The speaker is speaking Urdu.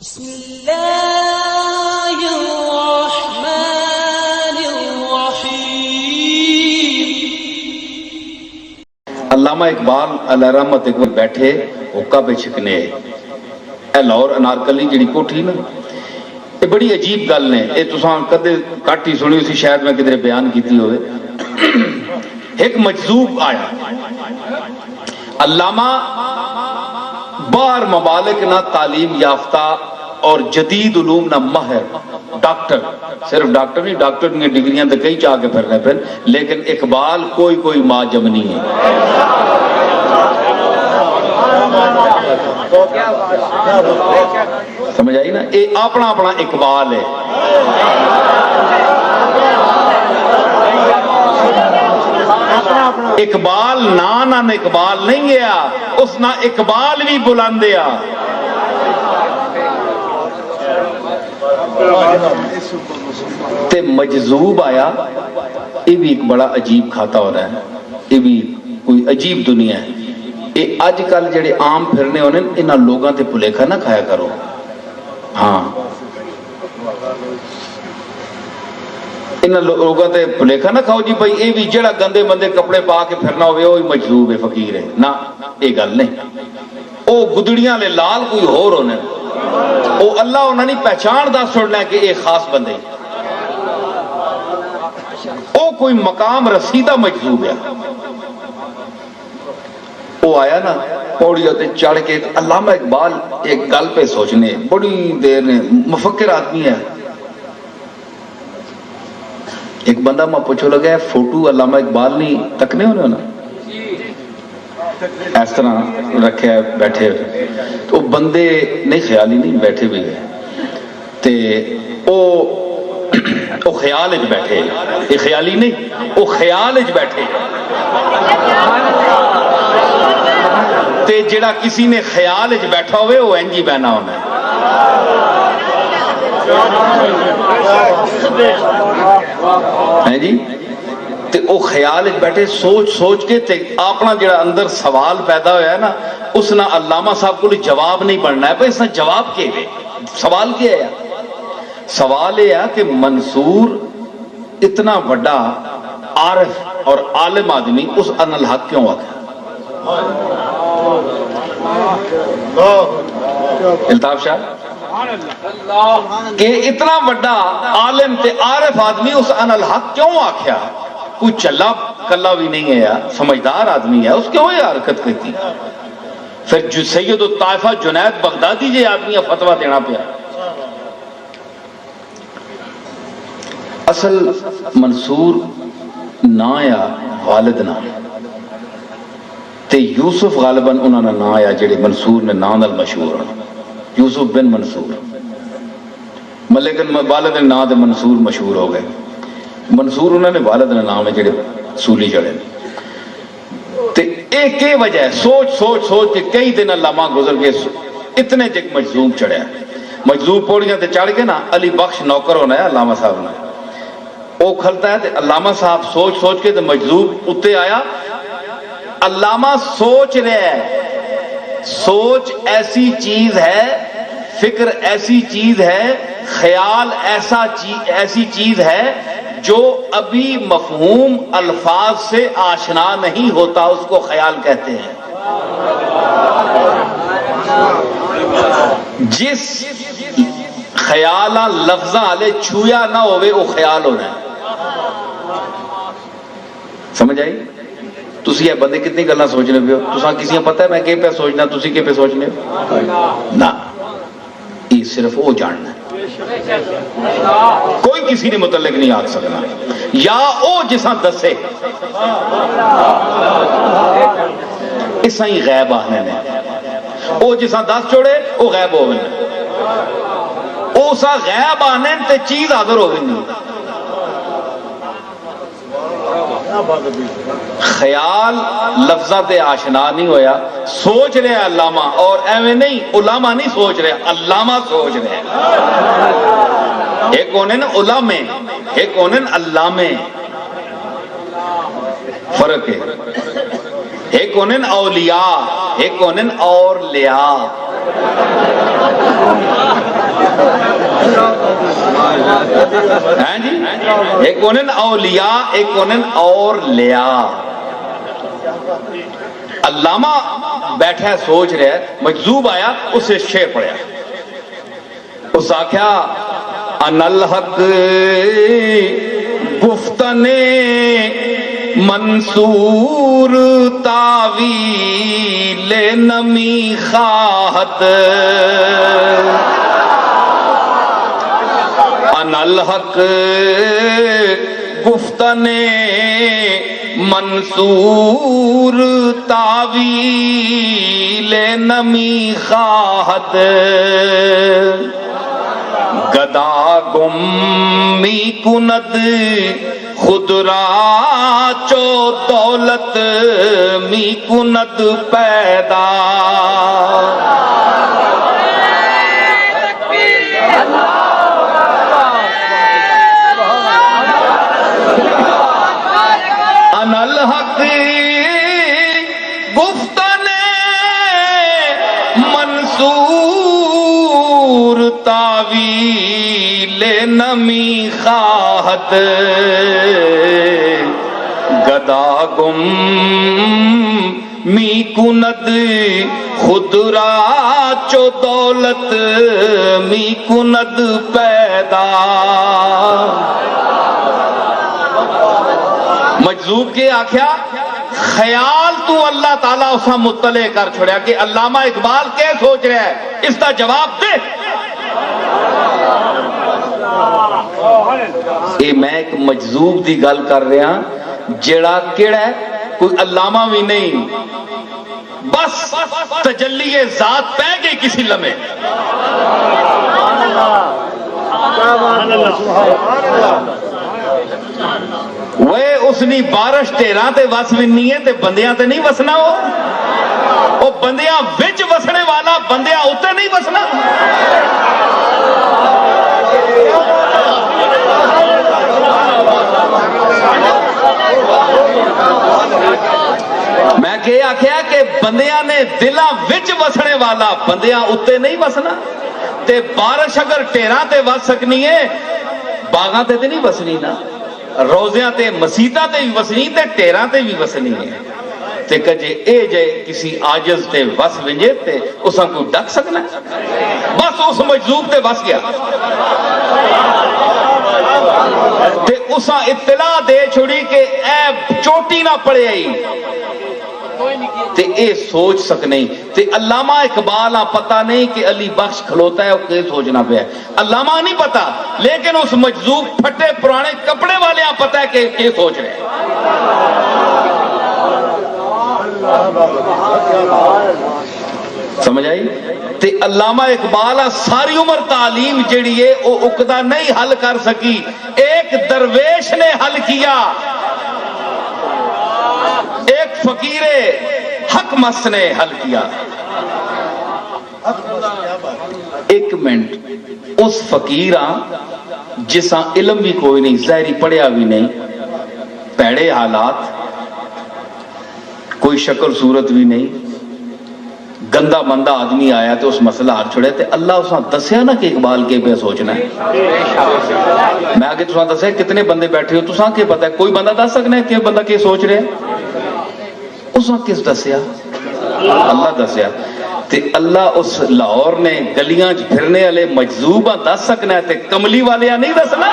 بسم اللہ الرحمن الرحیم۔ علامہ اقبال علیہ رحمت ایک بار بیٹھے حقہ پہ چھکنے اے لاہور انارکلی جڑی کوٹھی نا، یہ بڑی عجیب گل نے، یہ تساں کدے کٹ ہی سنی اسی، شاید میں کدھر بیان کیتی ہوئے۔ ایک مجذوب آیا، علامہ باہر ممالک نہ تعلیم یافتہ اور جدید علوم نہ ماہر ڈاکٹر، صرف ڈاکٹر نہیں، ڈاکٹر کی ڈگریاں تو کئی چاہ کے پھر رہے پھر، لیکن اقبال کوئی ماں جمنی ہے۔ سمجھ آئی نا، یہ اپنا اقبال ہے۔ اقبال نہ اقبال نہیں گیا، اس نہ اقبال بھی بلندیا۔ تے مجذوب آیا، یہ بھی ایک بڑا عجیب کھاتا ہو رہا ہے، یہ بھی کوئی عجیب دنیا ہے۔ یہ اج کل جڑے عام پھرنے ہونے انہاں لوگاں تے بھلیکھا نہ کھایا کرو۔ ہاں، انہاں لوگاں تے بھلیکھا نہ کھاؤ جی بھائی یہ بھی جڑا گندے بندے کپڑے پا کے پھرنا ہوئے وہی مجذوب ہے، فقیر ہے، نہ یہ گل نہیں۔ او گدڑیاں لے لال کوئی ہور ہونے، او اللہ انہاں نہیں پہچان دا چھوڑنا ہے کہ یہ خاص بندے، او کوئی مقام رسیدہ مجذوب ہے۔ وہ آیا نا پوڑیوں تے چڑھ کے، علامہ اقبال ایک گل پہ سوچنے بڑی دیر نے، مفکر آدمی ہے۔ ایک بندہ میں پوچھو لگا ہے فوٹو علامہ اقبال نہیں تکنے ہونے ہونا، اس طرح رکھے بیٹھے ہوئے، تو بندے نہیں خیالی نہیں بیٹھے بھی گئے تے او خیال اچ بیٹھے، یہ خیالی نہیں، وہ خیال اچ بیٹھے تے جڑا کسی نے خیال اچ بیٹھا ہوئے وہ انجی بہنا ہونا ہے۔ ہے جی، تے او خیال اچ بیٹھے سوچ کے تے اپنا جڑا اندر سوال پیدا ہویا ہے نا، اس نہ علامہ صاحب کو جواب نہیں بننا ہے، بھائی اس نے جواب کیا ہے؟ سوال کیا ہے؟ سوال یہ ہے کہ منصور اتنا بڑا عارف اور عالم آدمی اس ان الحق کیوں آ گیا؟ الطاف شاہ کہ اتنا بڑا عالم تے عارف آدمی اس ان الحق کیوں آکھیا؟ کوئی چلا کلا بھی نہیں ہے، سمجھدار آدمی ہے، اس کیوں یہ حرکت کرتی؟ پھر جو سید الطائفہ جنید بغدادی جے آدمی فتویٰ دینا پیا۔ اصل منصور نا یا والد نا تے یوسف غالباً انہوں نے نا یا جڑے منصور نے نا نال مشہور ہیں، یوسف بن منصور، لیکن والد نے نا دے منصور مشہور ہو گئے۔ منصور انہوں نے والد نے نام ہے جڑے سولی چڑھے تے ایک کے وجہ ہے، سوچ کے کئی دن علامہ گزر گئے، اتنے جک مجذوب چڑھیا، مجذوب پوڑیاں تے چڑھ کے نا علی بخش نوکر ہونا ہے علامہ صاحب نے، وہ کھلتا ہے تے علامہ صاحب سوچ کے تے مجذوب اتے آیا۔ علامہ سوچ رہے ہے، سوچ ایسی چیز ہے، فکر ایسی چیز ہے، خیال ایسی چیز ہے جو ابھی مفہوم الفاظ سے آشنا نہیں ہوتا، اس کو خیال کہتے ہیں۔ جس خیالہ لفظاں آلے چھویا نہ ہوئے وہ خیال ہونا ہے۔ سمجھ آئی؟ تسی یہ بندے کتنی گلنا سوچنے پہ ہو، تساں کسی پتہ ہے میں کہ پہ سوچنا، تسی کہ پہ سوچنے ہو نا، یہ صرف وہ جاننا ہے، کوئی کسی نے متعلق نہیں آگ سکنا، یا او جساں دسے اساں ہی غیب آنے نے، او جساں دس چھوڑے او غیب ہو گئے، او سا غیب آنے تے چیز حاضر ہو گئی۔ خیال لفظہ تے آشنا نہیں ہویا، سوچ رہے علامہ، اور ایویں نہیں علامہ نہیں سوچ رہے، علامہ سوچ رہے، ایک ہونے نا علامہ، ایک ہونے نا علامہ، فرق ہے، ایک ہونے نا اولیاء، ایک ہونے نا اور لیا۔ ہیں جی، ایک انہیں اولیاء، ایک انہیں اور لیا۔ علامہ بیٹھا ہے سوچ رہا ہے، مجذوب آیا، اسے شعر پڑھیا، اس آکھیا انا الحق گفتنے منصور تاویل نمی خواہت، انا الحق گفتنے منصور تاویل نمی خواہت، گدا گم می کند خود را چو دولت می کند پیدا، انا الحق گفتن منصور تاویل نمی خواہت، گدا گم می کند خود را چو دولت می کند پیدا۔ مجذوب کے آکھیا خیال تو اللہ تعالیٰ اسا مطلع کر چھوڑیا کہ علامہ اقبال کیا سوچ رہا ہے، اس کا جواب دے۔ اے میں ایک مجذوب دی گل کر رہا جیڑا کیڑا ہے، کوئی علامہ بھی نہیں، بس تجلی ذات پہ گئی کسی لمحے۔ وہ اس نے بارش ٹیراں تے وس ونی ہے تے بندیاں تے نہیں وسنا، وہ بندیاں وچ وسنے والا بندیاں اتے نہیں وسنا۔ میں کہ آخیا کہ بندیاں نے دلاں وچ وسنے والا بندیاں اتے نہیں وسنا، تے بارش اگر ٹیراں تے وس سکنی ہے باغاں تے نہیں وسنی نا، روزیاں تے مسیتاں تے بھی وسنی تے ٹیراں تے بھی وسنی ہے، تے کجے اے جے کسی عاجز تے وس ونجے تے اساں کو ڈک سکنا، بس اس مجذوب تے وس گیا تے اساں اطلاع دے چھوڑی کہ اے چوٹی نہ پڑے آئی تے اے سوچ سکنے تے علامہ اقبال پتہ نہیں کہ علی بخش کھلوتا ہے وہ کہ سوچنا پہ ہے، علامہ نہیں پتا، لیکن اس مجذوب پھٹے پرانے کپڑے والے پتہ ہے کہ سوچ رہے ہیں۔ سمجھ آئی؟ تے علامہ اقبال ساری عمر تعلیم جڑی ہے وہ عقدہ نہیں حل کر سکی، ایک درویش نے حل کیا، ایک فقیر حق مس نے حل کیا۔ ایک منٹ، اس فقیراں جساں علم بھی کوئی نہیں، ظاہری پڑھیا بھی نہیں، پیڑے حالات، کوئی شکل صورت بھی نہیں، گندا مندہ آدمی آیا تو اس مسئلہ ہاتھ چھوڑے تے اللہ اساں دسیا نا کہ اقبال کے پہ سوچنا ہے۔ میں آگے تساں دسیا کتنے بندے بیٹھے ہو، تساں کے پتہ ہے، کوئی بندہ دس سکنا ہے کہ بندہ کے سوچ رہے ہیں؟ اساں کس دسیا؟ اللہ دسیا۔ تے اللہ اس لاہور نے گلیاں پھرنے والے مجذوباں دس سکنا ہے تے کملی والے نہیں دسنا۔